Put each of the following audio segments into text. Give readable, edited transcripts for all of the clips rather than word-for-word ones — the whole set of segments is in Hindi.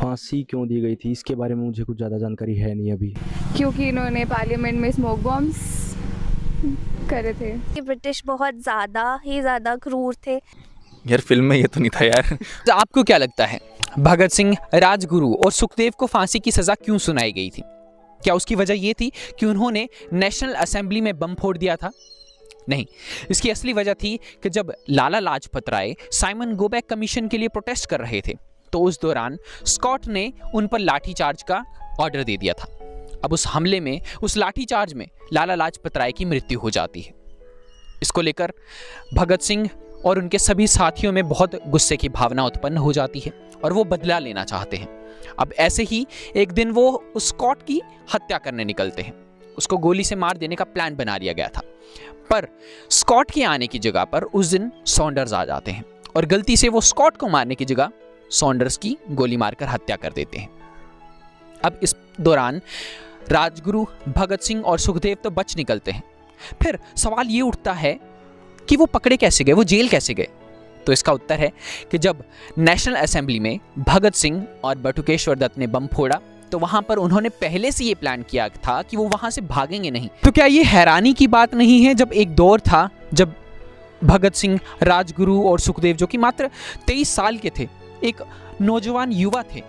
फांसी क्यों दी गई थी इसके बारे में मुझे कुछ ज़्यादा जानकारी है नहीं अभी। क्योंकि इन्होंने पार्लियामेंट में स्मोक बॉम्ब्स करे थे। कि ब्रिटिश बहुत ज़्यादा क्रूर थे। यार फिल्म में ये तो नहीं था यार। तो आपको क्या लगता है भगत सिंह, राजगुरु और सुखदेव को फांसी की सज़ा क्यों सुनाई गई थी? क्या उसकी वजह ये थी कि उन्होंने नेशनल असेंबली में बम फोड़ दिया था? नहीं, इसकी असली वजह थी कि जब Lala Lajpat Rai Simon go back commission के लिए प्रोटेस्ट कर रहे थे तो उस दौरान स्कॉट ने उन पर लाठीचार्ज का ऑर्डर दे दिया था। अब उस हमले में, उस लाठीचार्ज में लाला लाजपत राय की मृत्यु हो जाती है। इसको लेकर भगत सिंह और उनके सभी साथियों में बहुत गुस्से की भावना उत्पन्न हो जाती है और वो बदला लेना चाहते हैं। अब ऐसे ही एक दिन वो उस स्कॉट की हत्या करने निकलते हैं। उसको गोली से मार देने का प्लान बना लिया गया था, पर स्कॉट के आने की जगह पर उस दिन सॉन्डर्स आ जाते हैं और गलती से वो स्कॉट को मारने की जगह सॉन्डर्स की गोली मारकर हत्या कर देते हैं। अब इस दौरान राजगुरु, भगत सिंह और सुखदेव तो बच निकलते हैं। फिर सवाल ये उठता है कि वो पकड़े कैसे गए, वो जेल कैसे गए? तो इसका उत्तर है कि जब नेशनल असेंबली में भगत सिंह और बटुकेश्वर दत्त ने बम फोड़ा तो वहां पर उन्होंने पहले से ये प्लान किया था कि वो वहां से भागेंगे नहीं। तो क्या ये हैरानी की बात नहीं है जब एक दौर था जब भगत सिंह, राजगुरु और सुखदेव, जो कि मात्र 23 साल के थे, एक नौजवान युवा थे,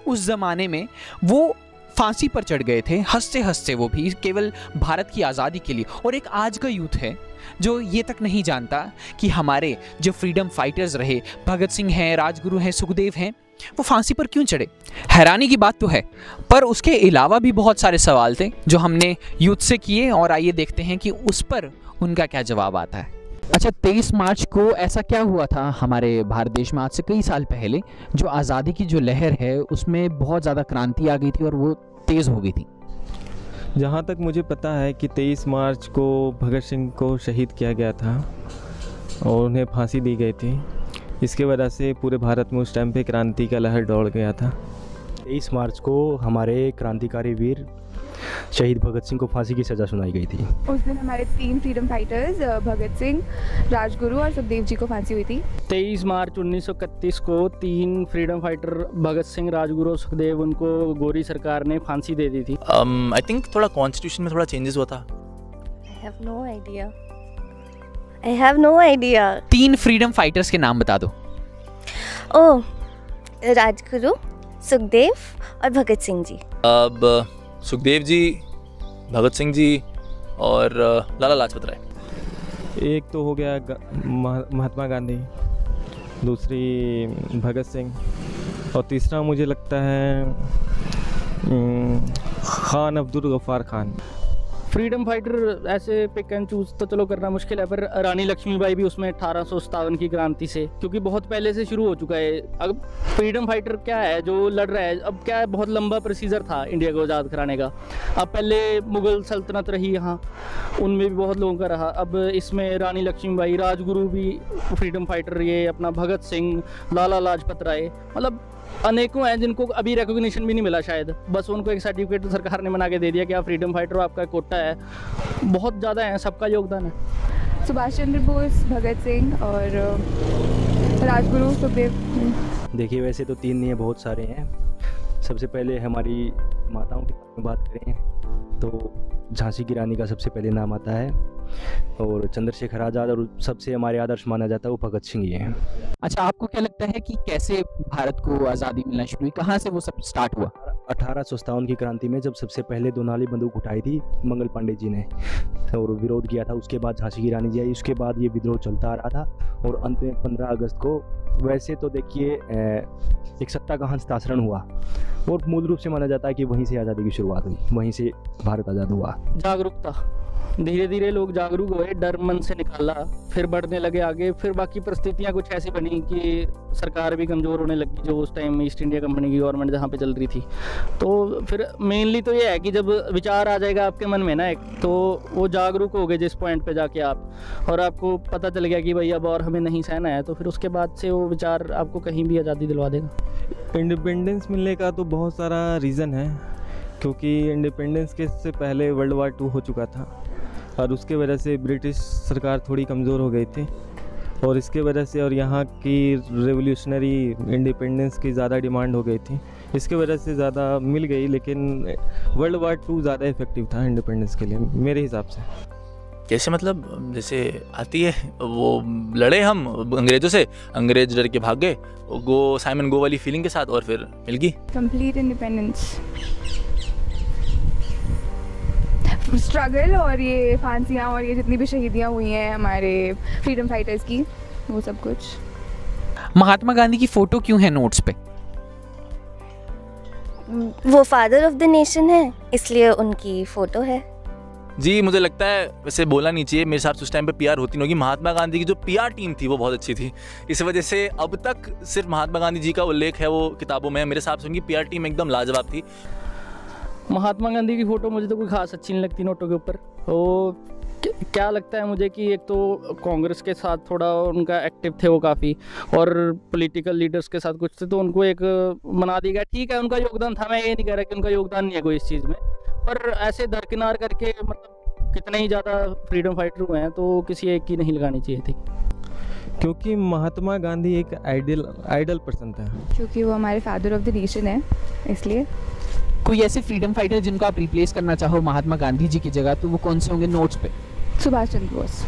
उस जमाने में वो फांसी पर चढ़ गए थे, हंसते हंसते, वो भी केवल भारत की आज़ादी के लिए। और एक आज का यूथ है जो ये तक नहीं जानता कि हमारे जो फ्रीडम फाइटर्स रहे, भगत सिंह हैं, राजगुरु हैं, सुखदेव हैं, वो फांसी पर क्यों चढ़े। हैरानी की बात तो है, पर उसके अलावा भी बहुत सारे सवाल थे जो हमने यूथ से किए और आइए देखते हैं कि उस पर उनका क्या जवाब आता है। अच्छा, 23 मार्च को ऐसा क्या हुआ था हमारे भारत देश में आज से कई साल पहले, जो आज़ादी की जो लहर है उसमें बहुत ज़्यादा क्रांति आ गई थी और वो तेज़ हो गई थी? जहाँ तक मुझे पता है कि 23 मार्च को भगत सिंह को शहीद किया गया था और उन्हें फांसी दी गई थी। इसके वजह से पूरे भारत में उस टाइम पे क्रांति का लहर दौड़ गया था। 23 मार्च को हमारे क्रांतिकारी वीर शहीद भगत सिंह को फांसी की सज़ा सुनाई गई थी। उस दिन हमारे 3 फ्रीडम फाइटर्स भगत सिंह, राजगुरु और सुखदेव जी को फांसी हुई थी। 23 मार्च 1931 को 3 फ्रीडम फाइटर भगत सिंह, राजगुरु और सुखदेव, उनको गोरी सरकार ने फांसी दे दी थी। आई थिंक थोड़ा कॉन्स्टिट्यूशन में थोड़ा चेंजेस हुआ था। I have no idea. 3 freedom fighters के नाम बता दो। ओह, राजगुरु, सुखदेव और भगत सिंह जी। अब सुखदेव जी, भगत सिंह जी और लाला लाजपत राय। एक तो हो गया महात्मा गांधी, दूसरी भगत सिंह और तीसरा मुझे लगता है खान अब्दुल गफ्फार खान। फ्रीडम फाइटर ऐसे पिक एंड चूज तो चलो करना मुश्किल है, पर रानी लक्ष्मीबाई भी उसमें 1857 की क्रांति से, क्योंकि बहुत पहले से शुरू हो चुका है। अब फ्रीडम फाइटर क्या है जो लड़ रहा है, अब क्या है, बहुत लंबा प्रोसीजर था इंडिया को आज़ाद कराने का। अब पहले मुग़ल सल्तनत रही यहाँ, उनमें भी बहुत लोगों का रहा। अब इसमें रानी लक्ष्मीबाई, राजगुरु भी फ्रीडम फाइटर, ये अपना भगत सिंह, लाला लाजपत राय, मतलब अनेकों हैं जिनको अभी रिकॉग्निशन भी नहीं मिला शायद। बस उनको एक सर्टिफिकेट सरकार ने बना के दे दिया कि आप फ्रीडम फाइटर हो, आपका कोटा है। बहुत ज़्यादा है, सबका योगदान है। सुभाष चंद्र बोस, भगत सिंह और राजगुरु, सुखदेव। देखिए, वैसे तो 3 नहीं है, बहुत सारे हैं। सबसे पहले हमारी माताओं की बात करें तो झांसी की रानी का सबसे पहले नाम आता है और चंद्रशेखर आज़ाद, और सबसे हमारे आदर्श माना जाता है वो भगत सिंह ही है। अच्छा, आपको क्या लगता है कि कैसे भारत को आज़ादी मिलना शुरू हुई, कहाँ से वो सब स्टार्ट हुआ? 1857 की क्रांति में जब सबसे पहले दोनाली बंदूक उठाई थी मंगल पांडे जी ने और विरोध किया था। उसके बाद झांसी की रानी जी आई, उसके बाद ये विद्रोह चलता आ रहा था और अंत में 15 अगस्त को, वैसे तो देखिए, एक सत्ता का हस्तांतरण हुआ और मूल रूप से माना जाता है कि वहीं से आज़ादी की शुरुआत हुई, वहीं से भारत आज़ाद हुआ। जागरूकता, धीरे धीरे लोग जागरूक हुए, डर मन से निकाला, फिर बढ़ने लगे आगे। फिर बाकी परिस्थितियाँ कुछ ऐसी बनी कि सरकार भी कमज़ोर होने लगी, जो उस टाइम ईस्ट इंडिया कंपनी की गवर्नमेंट जहाँ पे चल रही थी। तो फिर मेनली तो ये है कि जब विचार आ जाएगा आपके मन में ना एक, तो वो जागरूक हो गए जिस पॉइंट पे जाके आप, और आपको पता चल गया कि भाई अब और हमें नहीं सहना है, तो फिर उसके बाद से वो विचार आपको कहीं भी आज़ादी दिलवा देगा। इंडिपेंडेंस मिलने का तो बहुत सारा रीज़न है, क्योंकि इंडिपेंडेंस के से पहले वर्ल्ड वार 2 हो चुका था और उसके वजह से ब्रिटिश सरकार थोड़ी कमज़ोर हो गई थी और इसके वजह से, और यहाँ की रेवोल्यूशनरी इंडिपेंडेंस की ज़्यादा डिमांड हो गई थी, इसके वजह से ज़्यादा मिल गई, लेकिन वर्ल्ड वार 2 ज़्यादा इफेक्टिव था इंडिपेंडेंस के लिए मेरे हिसाब से। कैसे मतलब? जैसे आती है वो लड़े हम अंग्रेज़ों से, अंग्रेज डर के भाग गए, गो साइमन गो वाली फीलिंग के साथ, और फिर मिल गई कंप्लीट इंडिपेंडेंस। स्ट्रगल और ये फांसियाँ और ये जितनी भी शहीदियाँ हुई हैं हमारे फ्रीडम फाइटर्स की, वो सब कुछ। महात्मा गांधी की फोटो क्यों है नोट्स पे? वो फादर ऑफ द नेशन है, इसलिए उनकी फोटो है। जी। मुझे लगता है वैसे बोला नहीं चाहिए, मेरे हिसाब से उस टाइम पे पीआर होती नहीं होगी। महात्मा गांधी की जो पीआर टीम थी वो बहुत अच्छी थी, इस वजह से अब तक सिर्फ महात्मा गांधी जी का उल्लेख है वो किताबों में। मेरे हिसाब से उनकी पीआर टीम एकदम लाजवाब थी। महात्मा गांधी की फ़ोटो मुझे तो कोई खास अच्छी नहीं लगती नोटों के ऊपर। वो क्या लगता है मुझे कि एक तो कांग्रेस के साथ थोड़ा उनका एक्टिव थे वो काफ़ी, और पॉलिटिकल लीडर्स के साथ कुछ थे, तो उनको एक बना दिया गया। ठीक है, उनका योगदान था, मैं ये नहीं कह रहा कि उनका योगदान नहीं है कोई इस चीज़ में, पर ऐसे दरकिनार करके मतलब कितने ही ज़्यादा फ्रीडम फाइटर हुए हैं, तो किसी एक की नहीं लगानी चाहिए थी। क्योंकि महात्मा गांधी एक आइडल पर्सन था, क्योंकि वो हमारे फादर ऑफ द नेशन है, इसलिए। कोई ऐसे फ्रीडम फाइटर जिनको आप रिप्लेस करना चाहो महात्मा गांधी जी की जगह, तो वो कौन से होंगे नोट्स पे? सुभाष चंद्र बोस।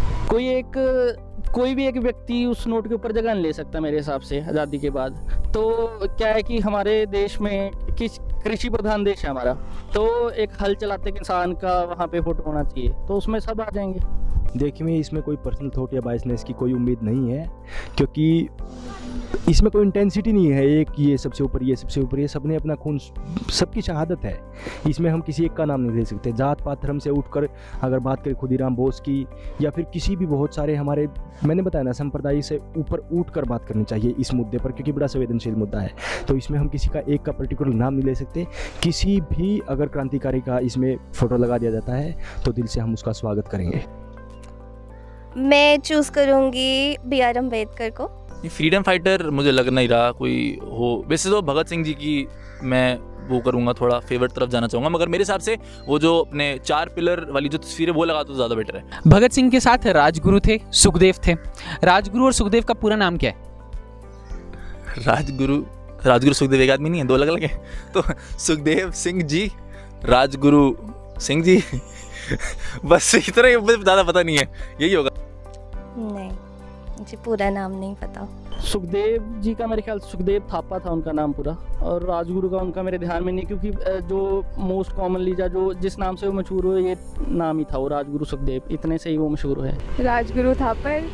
कोई भी एक व्यक्ति उस नोट के ऊपर जगह नहीं ले सकता मेरे हिसाब से आज़ादी के बाद। तो क्या है कि हमारे देश में कृषि प्रधान देश है हमारा, तो एक हल चलाते किसान का वहाँ पे फोटो होना चाहिए, तो उसमें सब आ जाएंगे। देखिए, इसमें कोई पर्सनल थॉट या बायसनेस की कोई उम्मीद नहीं है, क्योंकि इसमें कोई इंटेंसिटी नहीं है एक ये सबसे ऊपर, ये सबसे ऊपर, ये सबने अपना खून, सबकी शहादत है। इसमें हम किसी एक का नाम नहीं ले सकते। जात पात धर्म से उठकर अगर बात करें खुदीराम बोस की, या फिर किसी भी बहुत सारे हमारे, मैंने बताया ना, संप्रदाय से ऊपर उठकर बात करनी चाहिए इस मुद्दे पर, क्योंकि बड़ा संवेदनशील मुद्दा है। तो इसमें हम किसी का एक का पर्टिकुलर नाम नहीं ले सकते। किसी भी अगर क्रांतिकारी का इसमें फ़ोटो लगा दिया जाता है तो दिल से हम उसका स्वागत करेंगे। मैं चूज़ करूँगी BR अम्बेडकर को। फ्रीडम फाइटर मुझे लग नहीं रहा कोई हो। वैसे तो भगत सिंह जी की मैं वो करूँगा, थोड़ा फेवरेट तरफ जाना चाहूँगा, मगर मेरे हिसाब से वो जो अपने 4 पिलर वाली जो तस्वीर है वो लगा तो ज़्यादा बेटर है। भगत सिंह के साथ राजगुरु थे, सुखदेव थे। राजगुरु और सुखदेव का पूरा नाम क्या है? राजगुरु सुखदेव एक आदमी नहीं है, 2 अलग अलग है। तो सुखदेव सिंह जी, राजगुरु सिंह जी बस इतना ही, मुझे ज़्यादा पता नहीं है, यही होगा। नहीं, मुझे पूरा नाम नहीं पता। सुखदेव जी का मेरे ख्याल से सुखदेव थापा था उनका नाम पूरा, और राजगुरु का उनका मेरे ध्यान में नहीं, क्योंकि जो मोस्ट कॉमनली जो जिस नाम से वो मशहूर हुए ये नाम ही था, वो राजगुरु सुखदेव, इतने से ही वो मशहूर है। राजगुरु थापर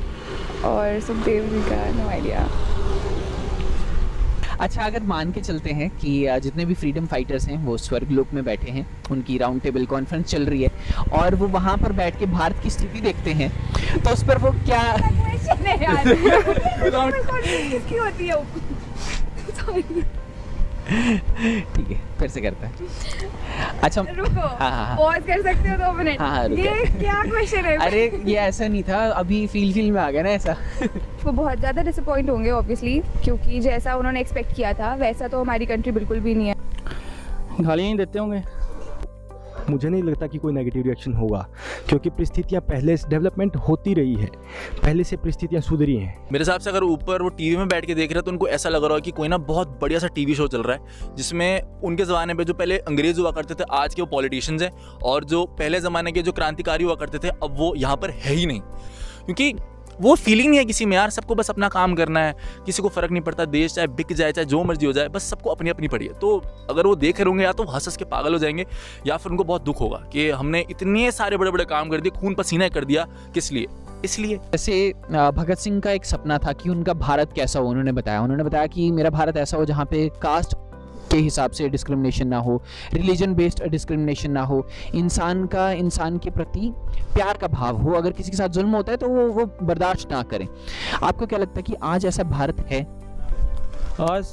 और सुखदेव जी का नो आइडिया। अच्छा, अगर मान के चलते हैं कि जितने भी फ्रीडम फाइटर्स हैं वो स्वर्गलोक में बैठे हैं, उनकी राउंड टेबल कॉन्फ्रेंस चल रही है, और वो वहाँ पर बैठ के भारत की स्थिति देखते हैं, तो उस पर वो क्या ठीक है, फिर से करता है। अच्छा, रुको, हाँ। पॉज कर सकते हो 2 मिनट? हाँ, ये क्या क्वेश्चन है? अरे ये ऐसा नहीं था, अभी फील में आ गया ना ऐसा। वो बहुत ज़्यादा डिसअपॉइंट होंगे ऑब्वियसली, क्योंकि जैसा उन्होंने एक्सपेक्ट किया था वैसा तो हमारी कंट्री बिल्कुल भी नहीं है। गालियाँ ही देते होंगे। मुझे नहीं लगता कि कोई नेगेटिव रिएक्शन होगा, क्योंकि परिस्थितियाँ पहले से डेवलपमेंट होती रही है, पहले से परिस्थितियाँ सुधरी हैं। मेरे हिसाब से अगर ऊपर वो टीवी में बैठ के देख रहे हैं तो उनको ऐसा लग रहा है कि कोई ना बहुत बढ़िया सा टीवी शो चल रहा है, जिसमें उनके ज़माने पे जो पहले अंग्रेज हुआ करते थे आज के वो पॉलिटिशियंस हैं, और जो पहले ज़माने के जो क्रांतिकारी हुआ करते थे अब वो यहाँ पर है ही नहीं। क्योंकि वो फीलिंग नहीं है किसी में यार, सबको बस अपना काम करना है, किसी को फ़र्क नहीं पड़ता, देश चाहे बिक जाए चाहे जो मर्जी हो जाए, बस सबको अपनी अपनी पड़ी है। तो अगर वो देख रहे होंगे या तो हंस के पागल हो जाएंगे, या फिर उनको बहुत दुख होगा कि हमने इतने सारे बड़े बड़े काम कर दिए, खून पसीना कर दिया, किस लिए? इसलिए। जैसे भगत सिंह का एक सपना था कि उनका भारत कैसा हो, उन्होंने बताया कि मेरा भारत ऐसा हो जहाँ पे कास्ट के हिसाब से डिस्क्रिमिनेशन ना हो, रिलीजन बेस्ड डिस्क्रिमिनेशन ना हो, इंसान के प्रति प्यार का भाव हो, अगर किसी के साथ जुल्म होता है तो वो बर्दाश्त ना करें। आपको क्या लगता है कि आज ऐसा भारत है? आज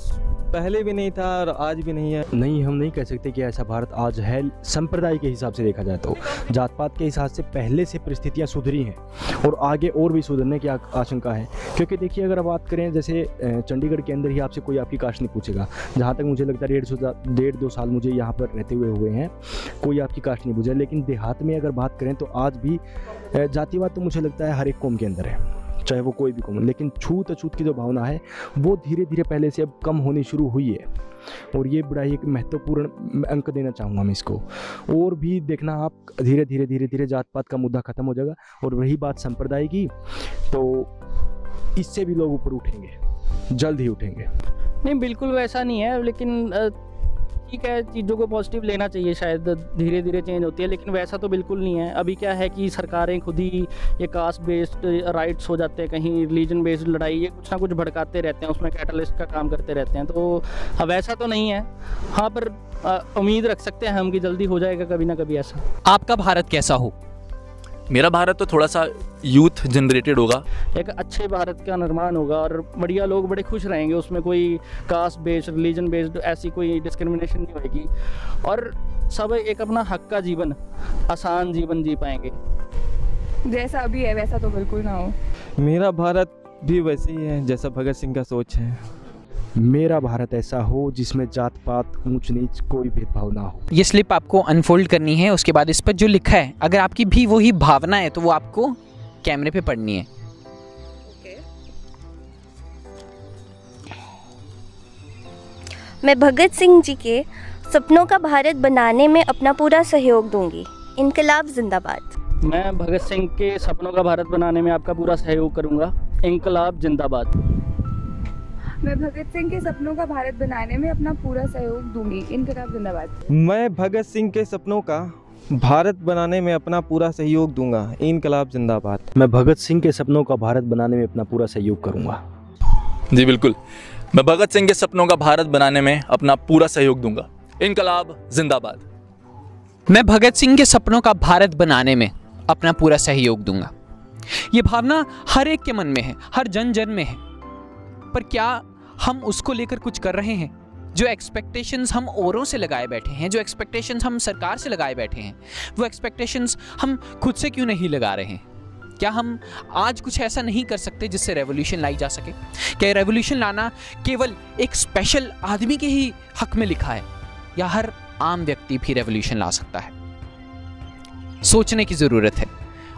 पहले भी नहीं था और आज भी नहीं है। नहीं, हम नहीं कह सकते कि ऐसा भारत आज है। संप्रदाय के हिसाब से देखा जाए तो, जात पात के हिसाब से पहले से परिस्थितियाँ सुधरी हैं और आगे और भी सुधरने की आशंका है। क्योंकि देखिए, अगर बात करें जैसे चंडीगढ़ के अंदर ही आपसे कोई आपकी कास्ट नहीं पूछेगा, जहाँ तक मुझे लगता है 1.5-2 साल मुझे यहाँ पर रहते हुए हैं, कोई आपकी कास्ट नहीं पूछा। लेकिन देहात में अगर बात करें तो आज भी जातिवाद तो मुझे लगता है हर एक कौम के अंदर है, चाहे वो कोई भी कौम, लेकिन छूत अछूत की जो भावना है वो धीरे धीरे पहले से अब कम होनी शुरू हुई है। और ये बड़ा ही एक महत्वपूर्ण अंक देना चाहूँगा मैं इसको। और भी देखना आप, धीरे धीरे जात पात का मुद्दा खत्म हो जाएगा। और रही बात संप्रदाय की, तो इससे भी लोग ऊपर उठेंगे, जल्द ही उठेंगे। नहीं, बिल्कुल वैसा नहीं है, लेकिन ठीक है, चीज़ों को पॉजिटिव लेना चाहिए, शायद धीरे धीरे चेंज होती है, लेकिन वैसा तो बिल्कुल नहीं है। अभी क्या है कि सरकारें खुद ही ये कास्ट बेस्ड राइट्स हो जाते हैं, कहीं रिलीजन बेस्ड लड़ाई, ये कुछ ना कुछ भड़काते रहते हैं, उसमें कैटलिस्ट का काम करते रहते हैं। तो वैसा तो नहीं है, हाँ, पर उम्मीद रख सकते हैं हम कि जल्दी हो जाएगा कभी ना कभी ऐसा। आपका भारत कैसा हो? मेरा भारत तो थोड़ा सा यूथ जनरेटेड होगा, एक अच्छे भारत का निर्माण होगा और बढ़िया लोग बड़े खुश रहेंगे, उसमें कोई कास्ट बेस्ड रिलीजन बेस्ड ऐसी कोई डिस्क्रिमिनेशन नहीं होगी, और सब एक अपना हक का जीवन, आसान जीवन जी पाएंगे। जैसा अभी है वैसा तो बिल्कुल ना हो। मेरा भारत भी वैसे ही है जैसा भगत सिंह का सोच है। मेरा भारत ऐसा हो जिसमें जात पात ऊंच नीच कोई भेदभाव ना हो। ये स्लिप आपको अनफोल्ड करनी है, उसके बाद इस पर जो लिखा है, अगर आपकी भी वही भावना है तो वो आपको कैमरे पे पढ़नी है। मैं भगत सिंह जी के सपनों का भारत बनाने में अपना पूरा सहयोग दूंगी। इनकलाब जिंदाबाद। मैं भगत सिंह के सपनों का भारत बनाने में आपका पूरा सहयोग करूंगा। इनकलाब जिंदाबाद। मैं भगत सिंह के सपनों का भारत बनाने में अपना पूरा सहयोग दूंगी। इनकलाब जिंदाबाद। मैं भगत सिंह के सपनों का भारत बनाने में अपना पूरा सहयोग दूंगा। इनकलाब जिंदाबाद। मैं भगत सिंह के सपनों का भारत बनाने में अपना पूरा सहयोग करूंगा। जी बिल्कुल, मैं भगत सिंह के सपनों का भारत बनाने में अपना पूरा सहयोग दूंगा। इनकलाब जिंदाबाद। मैं भगत सिंह के सपनों का भारत बनाने में अपना पूरा सहयोग दूंगा। ये भावना हर एक के मन में है, हर जन जन में है, पर क्या हम उसको लेकर कुछ कर रहे हैं? जो एक्सपेक्टेशंस हम औरों से लगाए बैठे हैं, जो एक्सपेक्टेशंस हम सरकार से लगाए बैठे हैं, वो एक्सपेक्टेशंस हम खुद से क्यों नहीं लगा रहे हैं? क्या हम आज कुछ ऐसा नहीं कर सकते जिससे रेवोल्यूशन लाई जा सके? क्या रेवोल्यूशन लाना केवल एक स्पेशल आदमी के ही हक में लिखा है, या हर आम व्यक्ति भी रेवोल्यूशन ला सकता है? सोचने की ज़रूरत है,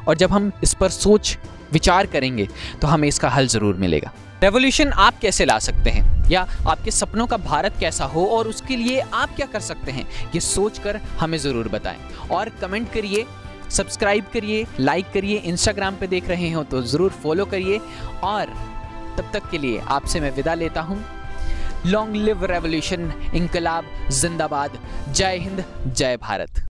और जब हम इस पर सोच विचार करेंगे तो हमें इसका हल ज़रूर मिलेगा। रेवोल्यूशन आप कैसे ला सकते हैं, या आपके सपनों का भारत कैसा हो और उसके लिए आप क्या कर सकते हैं, ये सोचकर हमें ज़रूर बताएं। और कमेंट करिए, सब्सक्राइब करिए, लाइक करिए। इंस्टाग्राम पे देख रहे हो तो ज़रूर फॉलो करिए। और तब तक के लिए आपसे मैं विदा लेता हूँ। लॉन्ग लिव रेवोल्यूशन, इनकलाब जिंदाबाद। जय हिंद, जय भारत।